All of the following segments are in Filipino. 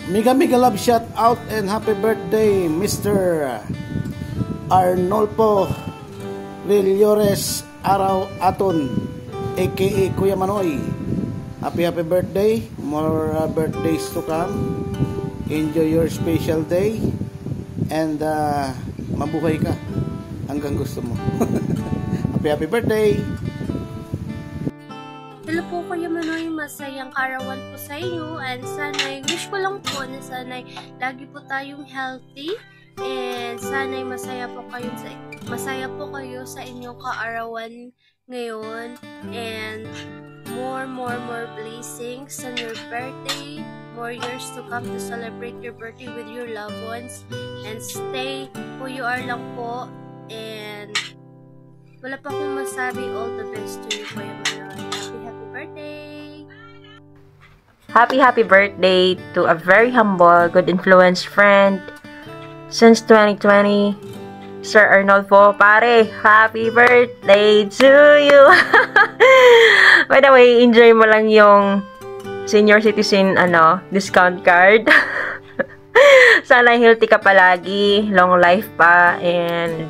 Mega love shout out and happy birthday Mr. Arnolfo Villores Araw Aton aka Kuya Manoy. Happy birthday, more birthdays to come. Enjoy your special day and mabuhay ka hanggang gusto mo. Happy birthday. Hello po Kuya Manoy, masayang karawan po sa inyo and sana'y wish ko lang po na sana'y lagi po tayong healthy and sana'y masaya po kayo sa inyong kaarawan ngayon and more blessings on your birthday, more years to come to celebrate your birthday with your loved ones and stay who you are lang po and wala pa akong masabi, all the best to you Kuya Manoy. Happy birthday! Happy birthday to a very humble, good influence friend since 2020, Sir Arnolfo. Pare, happy birthday to you! By the way, enjoy mo lang yung senior citizen discount card. Sana healthy ka palagi, long life pa, and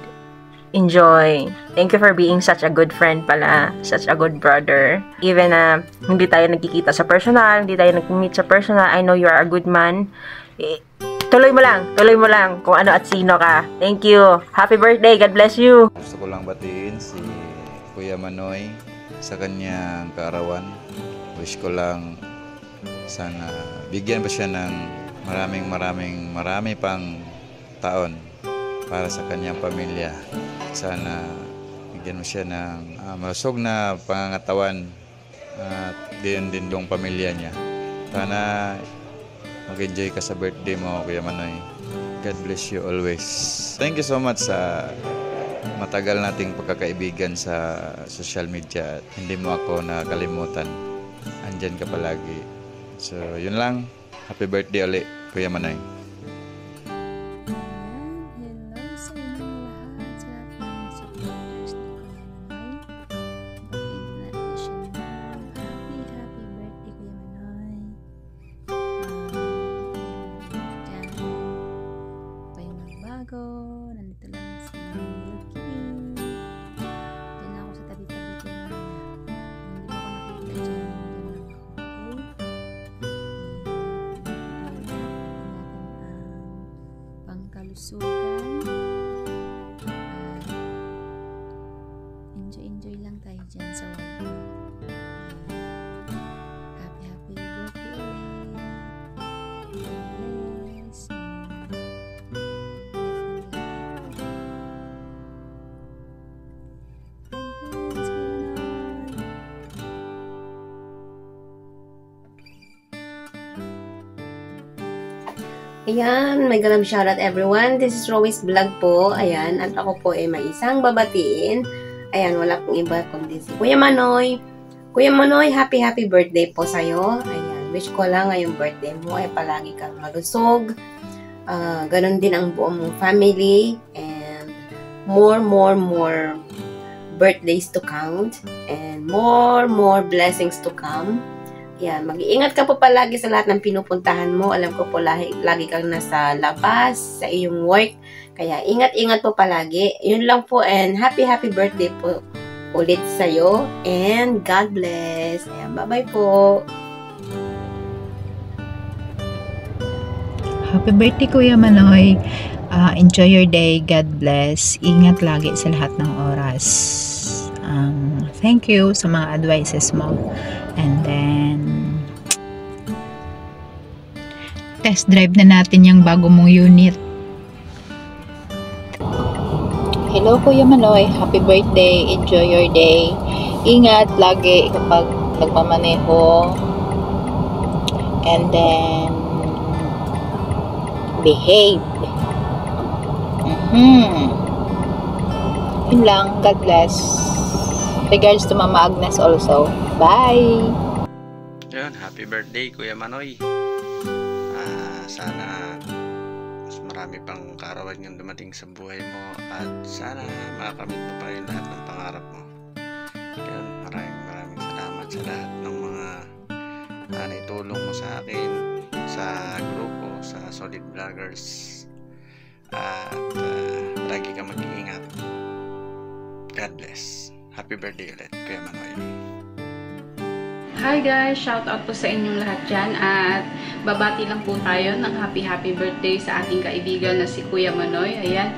enjoy. Thank you for being such a good friend pala, such a good brother. Even hindi tayo nagkikita sa personal, hindi tayo nag-meet sa personal, I know you are a good man. Tuloy mo lang kung ano at sino ka. Thank you. Happy birthday. God bless you. Gusto ko lang batiin si Kuya Manoy sa kanyang kaarawan. Wish ko lang sana bigyan pa siya ng marami pang taon para sa kanyang pamilya. Sana bigyan mo siya ng malusog na pangangatawan at din yung pamilya niya. Sana mag-enjoy ka sa birthday mo, Kuya Manoy. God bless you always. Thank you so much sa matagal nating pagkakaibigan sa social media at hindi mo ako nakalimutan. Andyan ka palagi. So, yun lang. Happy birthday ulit, Kuya Manoy. Nandito lang si Milky. Diyan ako sa tabi-tabi ko na hindi mo ako nakikita dyan. Diyan lang ako, okay? Natin ang pangkalusugan. Enjoy lang tayo dyan sa wala. Happy birthday ulit. Bless you. Ayan, may galang shoutout everyone. This is Rowi's Vlog po. Ayan, at ako po ay may isang babatiin. Ayan, wala pong iba kundi si Kuya Manoy. Kuya Manoy, happy birthday po sa'yo. Ayan, wish ko lang ngayong birthday mo ay palagi kang malusog. Ganon din ang buong mong family. And more birthdays to count. And more blessings to come. Yan, mag-iingat ka po palagi sa lahat ng pinupuntahan mo. Alam ko po lagi kang nasa labas, sa iyong work. Kaya ingat-ingat po palagi. Yun lang po and happy birthday po ulit sa'yo. And God bless. Ayan, bye-bye po. Happy birthday Kuya Manoy. Enjoy your day. God bless. Ingat lagi sa lahat ng oras. Thank you sa mga advices mo. And then test drive na natin yung bago mong unit. Hello Kuya Manoy, happy birthday, enjoy your day. Ingat lagi kapag nagmamaneho. And then behave. Yun lang, God bless. Regards to Mama Agnes also. Bye! Yun, happy birthday Kuya Manoy. Sana mas marami pang kaarawan yung dumating sa buhay mo at sana makakamit mo pa rin lahat ng pangarap mo. Yun, maraming salamat sa lahat ng mga naitulong mo sa akin sa grupo sa Solid Vloggers. At lagi ka mag-iingat. God bless. Happy birthday ulit, Kuya Manoy. Hi guys! Shout out po sa inyong lahat dyan at babati lang po tayo ng happy birthday sa ating kaibigan na si Kuya Manoy. Ayan,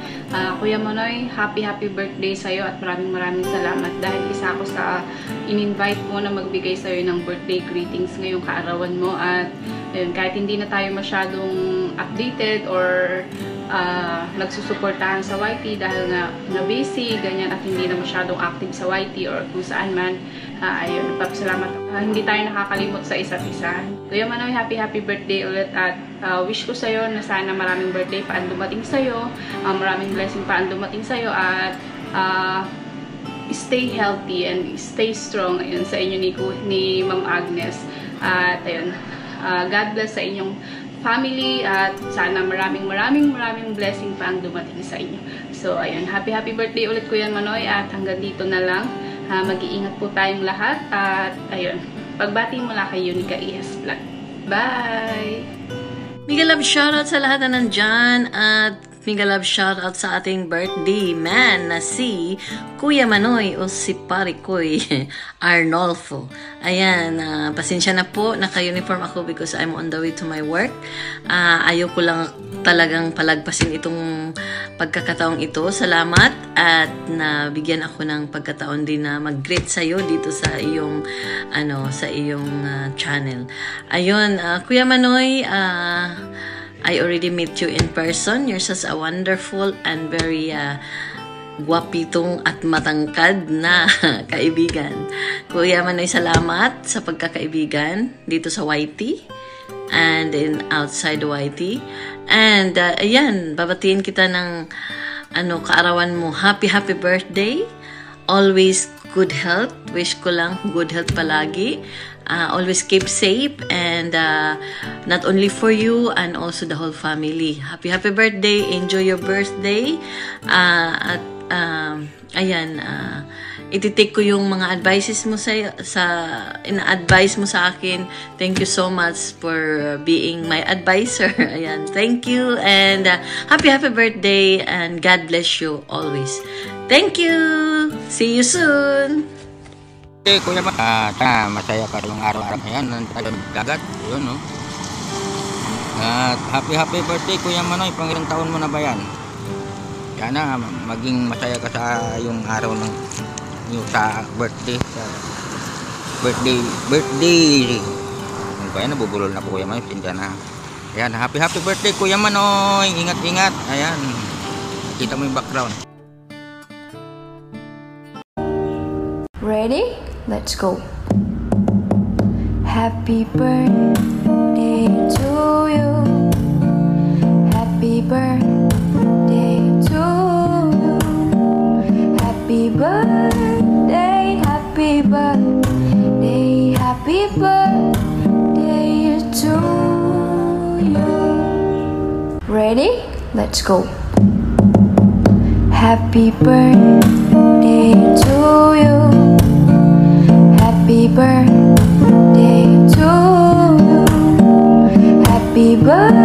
Kuya Manoy, happy birthday sa'yo at maraming salamat dahil isa ako sa in-invite mo na magbigay sa'yo ng birthday greetings ngayong kaarawan mo. At ayun, kahit hindi na tayo masyadong updated or nagsusuportahan sa YT dahil nga na-busy, ganyan, at hindi na masyadong active sa YT or kung saan man, ayun, nagpapasalamat. Hindi tayo nakakalimot sa isa't isa. Kuya Manoy, happy birthday ulit at wish ko sa'yo na sana maraming birthday pa ang dumating sa'yo, maraming blessing pa ang dumating sa'yo at stay healthy and stay strong ayun, sa inyo ni Ma'am Agnes. At ayun, God bless sa inyong family at sana maraming blessing pa ang dumating sa inyo. So ayun, happy birthday ulit Kuya Manoy at hanggang dito na lang. Mag-iingat po tayong lahat at ayun, pagbati mula kay Unica ES Vlog. Bye! Mega love shoutout sa lahat na nandyan at mega love shoutout sa ating birthday man na si Kuya Manoy o si Parikoy Arnolfo. Ayan, pasensya na po, naka-uniform ako because I'm on the way to my work. Ayoko lang talagang palagpasin itong pagkakataong ito. Salamat at nabigyan ako ng pagkataon din na mag-greet sa'yo dito sa iyong channel. Ayun, Kuya Manoy, I already met you in person. You're such a wonderful and very guwapitong at matangkad na kaibigan. Kuya Manoy, salamat sa pagkakaibigan dito sa YT and in outside YT. And ayan, babatiin kita ng kaarawan mo. Happy birthday. Always good health. Wish ko lang good health palagi. Always keep safe and not only for you and also the whole family. Happy birthday. Enjoy your birthday. At ayan, ititake ko yung mga advices mo ina-advise mo sa akin. Thank you so much for being my advisor. Ayan, thank you and happy birthday and God bless you always. Thank you. See you soon. Kuya ba? Masaya pa rin yung araw-araw na yan. Dagat. Yun, no? At happy birthday, Kuya Manoy. Pang ilang taon mo na ba yan? Sana maging masaya ka sa yung araw ng yung sa birthday. Birthday. Ano ba yan? Nabubulol na po, Kuya Manoy. Pinta na. Ayan, happy birthday, Kuya Manoy. Ingat. Ayan. Kita mo yung background. Ready? Let's go. Happy birthday to you. Happy birthday to you. Happy birthday, happy birthday, happy birthday to you. Ready? Let's go. Happy birthday to you. Happy birthday to you. Happy birthday.